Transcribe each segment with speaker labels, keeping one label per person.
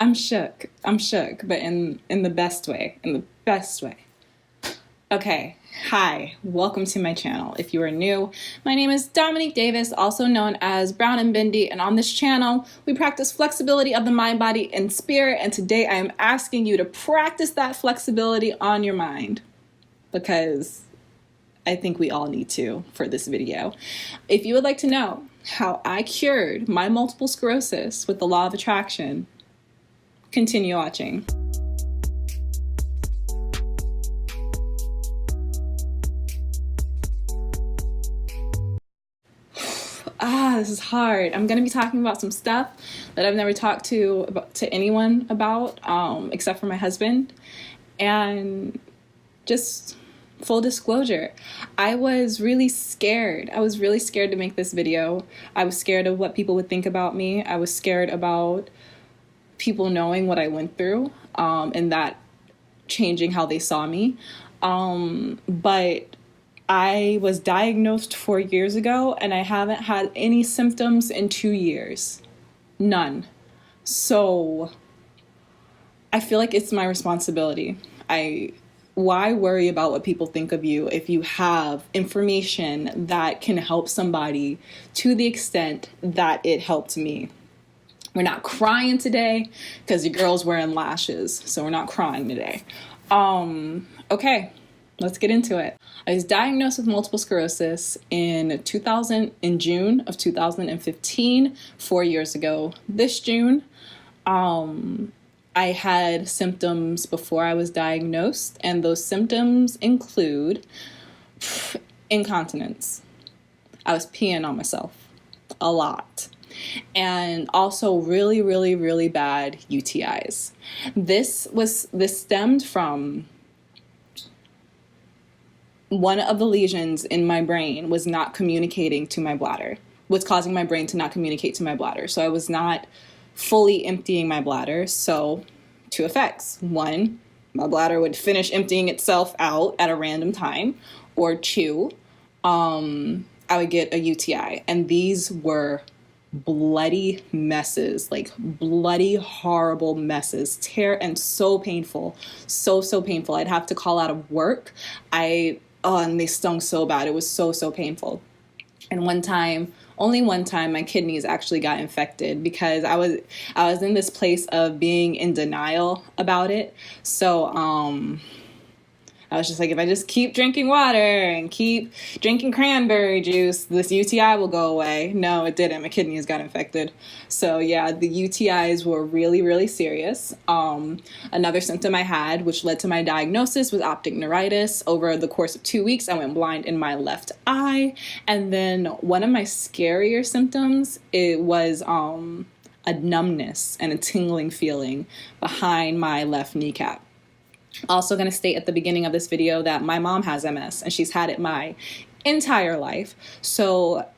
Speaker 1: I'm shook. I'm shook, but in the best way. In the best way. Okay. Hi. Welcome to my channel. If you are new, my name is Dominique Davis, also known as Brown and Bindi, and on this channel, we practice flexibility of the mind, body, and spirit. And today I am asking you to practice that flexibility on your mind because I think we all need to for this video. If you would like to know how I cured my multiple sclerosis with the law of attraction, continue watching. This is hard. I'm going to be talking about some stuff that I've never talked to anyone about, except for my husband. And just full disclosure, I was really scared. I was really scared to make this video. I was scared of what people would think about me. I was scared about people knowing what I went through, and that changing how they saw me. But I was diagnosed 4 years ago and I haven't had any symptoms in 2 years. None. So I feel like it's my responsibility. Why worry about what people think of you if you have information that can help somebody to the extent that it helped me? We're not crying today because the girl's wearing lashes, so we're not crying today. Okay, let's get into it. I was diagnosed with multiple sclerosis in June of 2015, 4 years ago. This June, I had symptoms before I was diagnosed, and those symptoms include incontinence. I was peeing on myself a lot. And also really, really, really bad UTIs. This stemmed from one of the lesions in my brain was not communicating to my bladder, was causing my brain to not communicate to my bladder. So I was not fully emptying my bladder. So two effects. One, my bladder would finish emptying itself out at a random time. Or two, I would get a UTI. And these were bloody messes, like bloody, horrible messes, and so painful, so painful. I'd have to call out of work. And they stung so bad. It was so painful. And only one time, my kidneys actually got infected because I was in this place of being in denial about it. So, I was just like, if I just keep drinking water and keep drinking cranberry juice, this UTI will go away. No, it didn't. My kidneys got infected. So yeah, the UTIs were really, really serious. Another symptom I had, which led to my diagnosis, was optic neuritis. Over the course of 2 weeks, I went blind in my left eye. And then one of my scarier symptoms, it was a numbness and a tingling feeling behind my left kneecap. Also going to state at the beginning of this video that my mom has MS and she's had it my entire life. So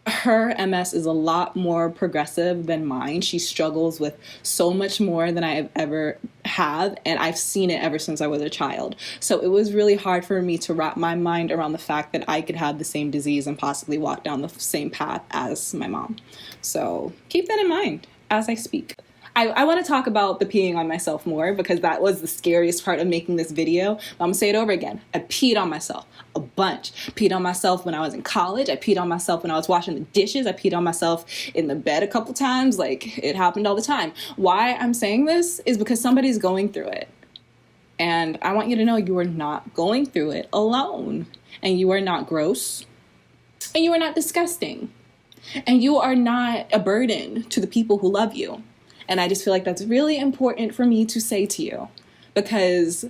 Speaker 1: her MS is a lot more progressive than mine. She struggles with so much more than I have ever have, and I've seen it ever since I was a child. So it was really hard for me to wrap my mind around the fact that I could have the same disease and possibly walk down the same path as my mom. So keep that in mind as I speak. I want to talk about the peeing on myself more because that was the scariest part of making this video. But I'm going to say it over again. I peed on myself a bunch. Peed on myself when I was in college. I peed on myself when I was washing the dishes. I peed on myself in the bed a couple times. Like, it happened all the time. Why I'm saying this is because somebody's going through it. And I want you to know you are not going through it alone. And you are not gross. And you are not disgusting. And you are not a burden to the people who love you. And I just feel like that's really important for me to say to you because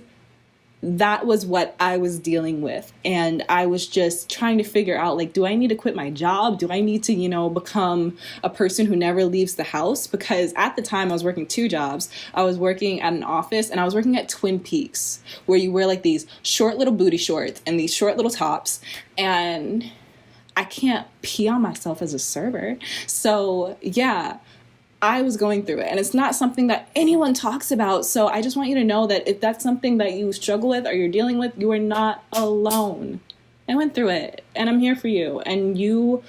Speaker 1: that was what I was dealing with. And I was just trying to figure out, like, do I need to quit my job? Do I need to, become a person who never leaves the house? Because at the time I was working 2 jobs. I was working at an office and I was working at Twin Peaks, where you wear like these short little booty shorts and these short little tops. And I can't pee on myself as a server. So yeah, I was going through it, and it's not something that anyone talks about. So I just want you to know that if that's something that you struggle with or you're dealing with, you are not alone. I went through it, and I'm here for you. And you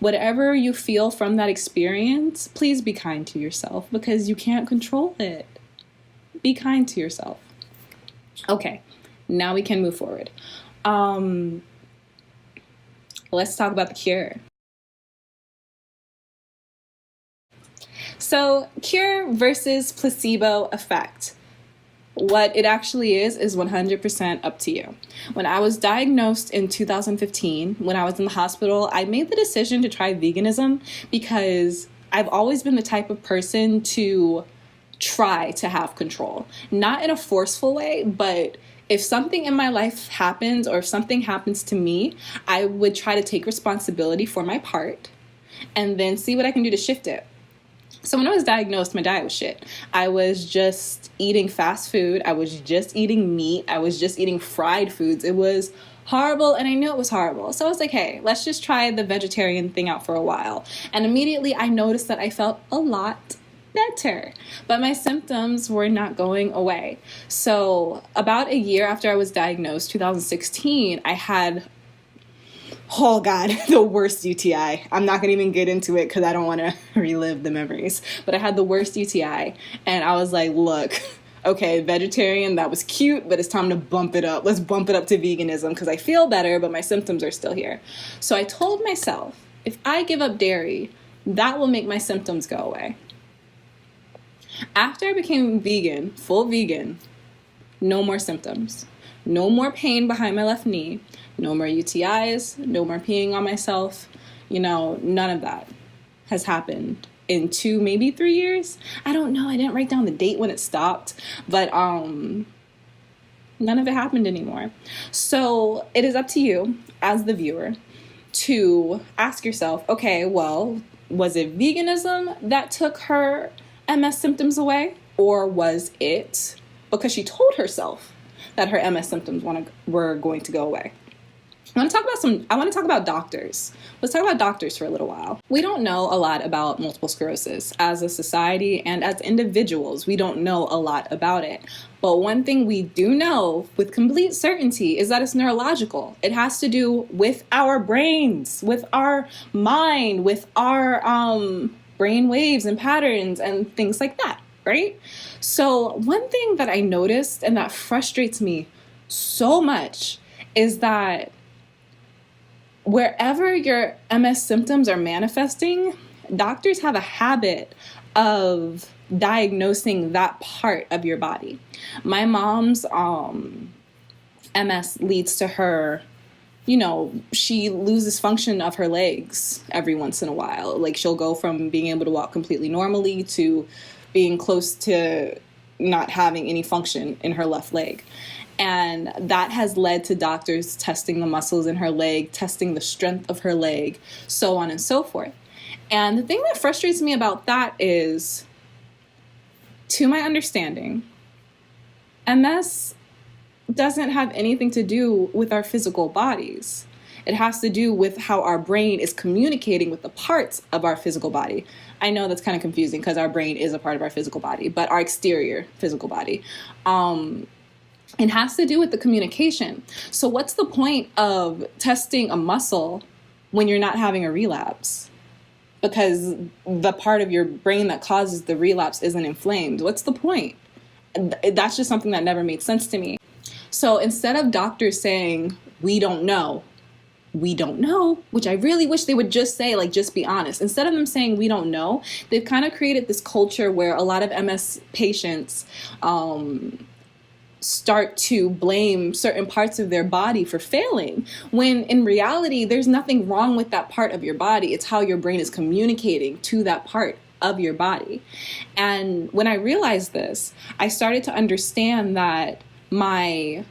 Speaker 1: Whatever you feel from that experience, please be kind to yourself because you can't control it. Be kind to yourself. Okay, now we can move forward. Let's talk about the cure. So, cure versus placebo effect. What it actually is 100% up to you. When I was diagnosed in 2015, when I was in the hospital, I made the decision to try veganism because I've always been the type of person to try to have control. Not in a forceful way, but if something in my life happens or if something happens to me, I would try to take responsibility for my part and then see what I can do to shift it. So when I was diagnosed, my diet was shit. I was just eating fast food. I was just eating meat. I was just eating fried foods. It was horrible, and I knew it was horrible. So I was like, hey, let's just try the vegetarian thing out for a while. And immediately I noticed that I felt a lot better, but my symptoms were not going away. So about a year after I was diagnosed, 2016, I had, oh God, the worst UTI. I'm not going to even get into it because I don't want to relive the memories. But I had the worst UTI. And I was like, look, okay, vegetarian, that was cute, but it's time to bump it up. Let's bump it up to veganism because I feel better, but my symptoms are still here. So I told myself, if I give up dairy, that will make my symptoms go away. After I became vegan, full vegan, no more symptoms. No more pain behind my left knee. No more UTIs, no more peeing on myself. None of that has happened in 2, maybe 3 years. I don't know. I didn't write down the date when it stopped, but none of it happened anymore. So it is up to you as the viewer to ask yourself, okay, well, was it veganism that took her MS symptoms away? Or was it because she told herself that her MS symptoms were going to go away? I want to talk about doctors. Let's talk about doctors for a little while. We don't know a lot about multiple sclerosis as a society, and as individuals, we don't know a lot about it. But one thing we do know with complete certainty is that it's neurological. It has to do with our brains, with our mind, with our brain waves and patterns and things like that, right? So one thing that I noticed and that frustrates me so much is that wherever your MS symptoms are manifesting, doctors have a habit of diagnosing that part of your body. My mom's MS leads to her, she loses function of her legs every once in a while. Like she'll go from being able to walk completely normally to being close to not having any function in her left leg. And that has led to doctors testing the muscles in her leg, testing the strength of her leg, so on and so forth. And the thing that frustrates me about that is, to my understanding, MS doesn't have anything to do with our physical bodies. It has to do with how our brain is communicating with the parts of our physical body. I know that's kind of confusing because our brain is a part of our physical body, but our exterior physical body. It has to do with the communication. So what's the point of testing a muscle when you're not having a relapse? Because the part of your brain that causes the relapse isn't inflamed. What's the point? That's just something that never made sense to me. So instead of doctors saying, we don't know, which I really wish they would just say, just be honest. Instead of them saying we don't know, they've kind of created this culture where a lot of MS patients start to blame certain parts of their body for failing, when in reality, there's nothing wrong with that part of your body. It's how your brain is communicating to that part of your body. And when I realized this, I started to understand that my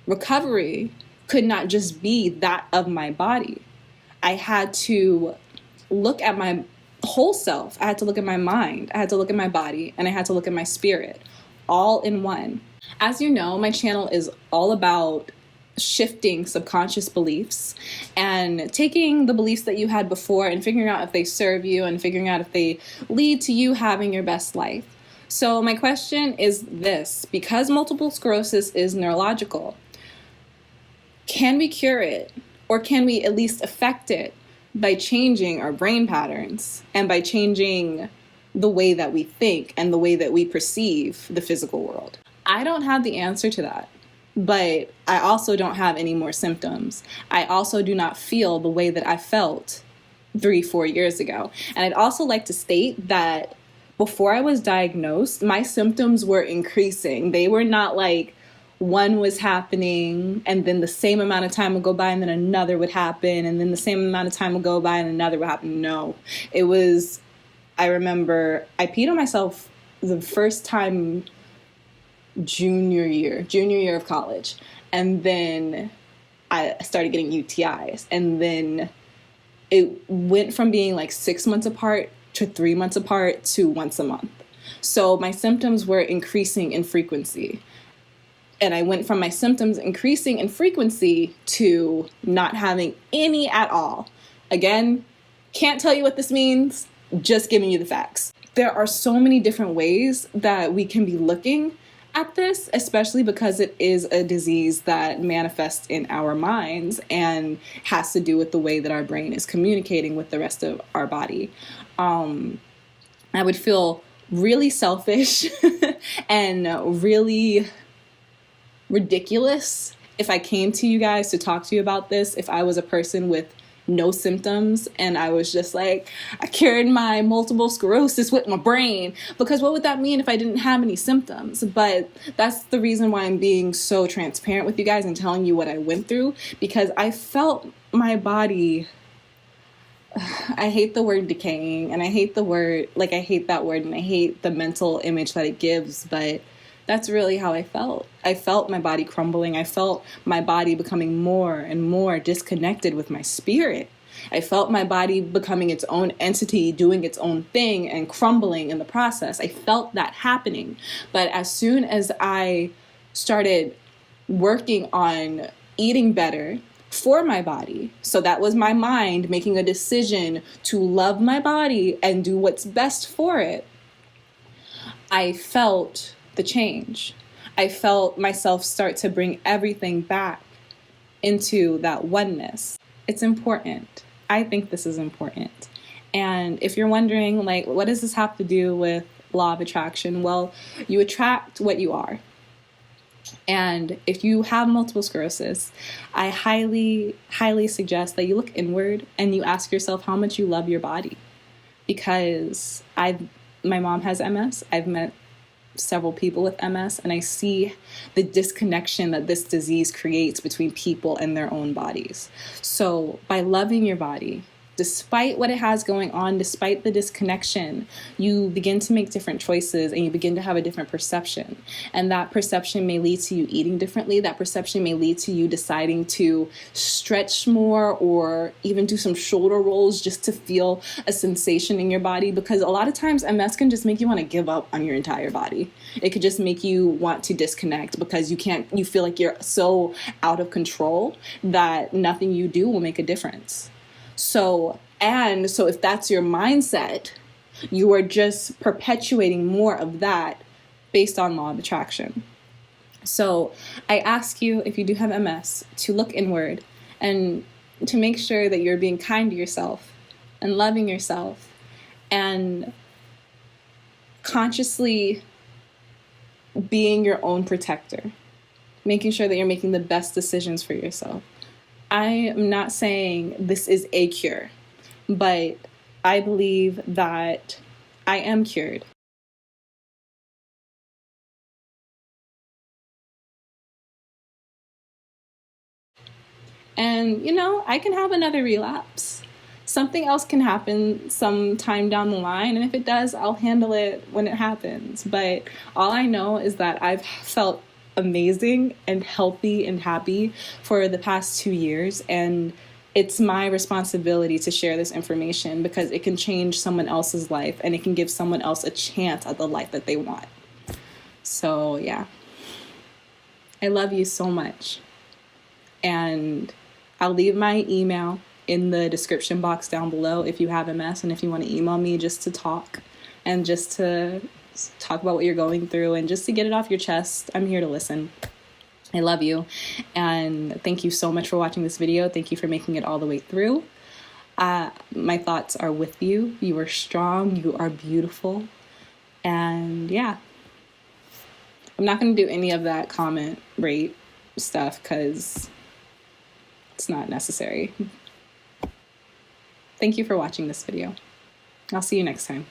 Speaker 1: recovery could not just be that of my body. I had to look at my whole self. I had to look at my mind. I had to look at my body, and I had to look at my spirit, all in one. As you know, my channel is all about shifting subconscious beliefs and taking the beliefs that you had before and figuring out if they serve you and figuring out if they lead to you having your best life. So my question is this: because multiple sclerosis is neurological, can we cure it, or can we at least affect it by changing our brain patterns and by changing the way that we think and the way that we perceive the physical world. I don't have the answer to that, but I also don't have any more symptoms. I also do not feel the way that I felt 3-4 years ago. And I'd also like to state that before I was diagnosed, my symptoms were increasing. They were not like one was happening and then the same amount of time would go by and then another would happen and then the same amount of time would go by and another would happen. No, it was, I remember I peed on myself the first time junior year of college. And then I started getting UTIs. And then it went from being like 6 months apart to 3 months apart to once a month. So my symptoms were increasing in frequency. And I went from my symptoms increasing in frequency to not having any at all. Again, can't tell you what this means, just giving you the facts. There are so many different ways that we can be looking at this, especially because it is a disease that manifests in our minds and has to do with the way that our brain is communicating with the rest of our body. I would feel really selfish and really ridiculous if I came to you guys to talk to you about this, if I was a person with no symptoms and I was just like, I cured my multiple sclerosis with my brain, because what would that mean if I didn't have any symptoms? But that's the reason why I'm being so transparent with you guys and telling you what I went through, because I felt my body, I hate the word decaying, and I hate the word, like I hate that word and I hate the mental image that it gives, but that's really how I felt. I felt my body crumbling. I felt my body becoming more and more disconnected with my spirit. I felt my body becoming its own entity, doing its own thing and crumbling in the process. I felt that happening. But as soon as I started working on eating better for my body, so that was my mind making a decision to love my body and do what's best for it, I felt the change. I felt myself start to bring everything back into that oneness. It's important. I think this is important. And if you're wondering, like, what does this have to do with law of attraction? Well, you attract what you are. And if you have multiple sclerosis, I highly, highly suggest that you look inward and you ask yourself how much you love your body. Because my mom has MS. I've met several people with MS, and I see the disconnection that this disease creates between people and their own bodies. So by loving your body, despite what it has going on, despite the disconnection, you begin to make different choices and you begin to have a different perception. And that perception may lead to you eating differently. That perception may lead to you deciding to stretch more or even do some shoulder rolls just to feel a sensation in your body. Because a lot of times MS can just make you want to give up on your entire body. It could just make you want to disconnect because you feel like you're so out of control that nothing you do will make a difference. So if that's your mindset, you are just perpetuating more of that based on law of attraction. So I ask you, if you do have MS, to look inward and to make sure that you're being kind to yourself and loving yourself and consciously being your own protector, making sure that you're making the best decisions for yourself. I am not saying this is a cure, but I believe that I am cured. And, I can have another relapse. Something else can happen sometime down the line, and if it does, I'll handle it when it happens. But all I know is that I've felt amazing and healthy and happy for the past 2 years, and it's my responsibility to share this information because it can change someone else's life and it can give someone else a chance at the life that they want. So yeah, I love you so much, and I'll leave my email in the description box down below if you have MS and if you want to email me just to talk and just to talk about what you're going through and just to get it off your chest. I'm here to listen. I love you. And thank you so much for watching this video. Thank you for making it all the way through. My thoughts are with you. You are strong. You are beautiful. And yeah, I'm not going to do any of that comment rate stuff because it's not necessary. Thank you for watching this video. I'll see you next time.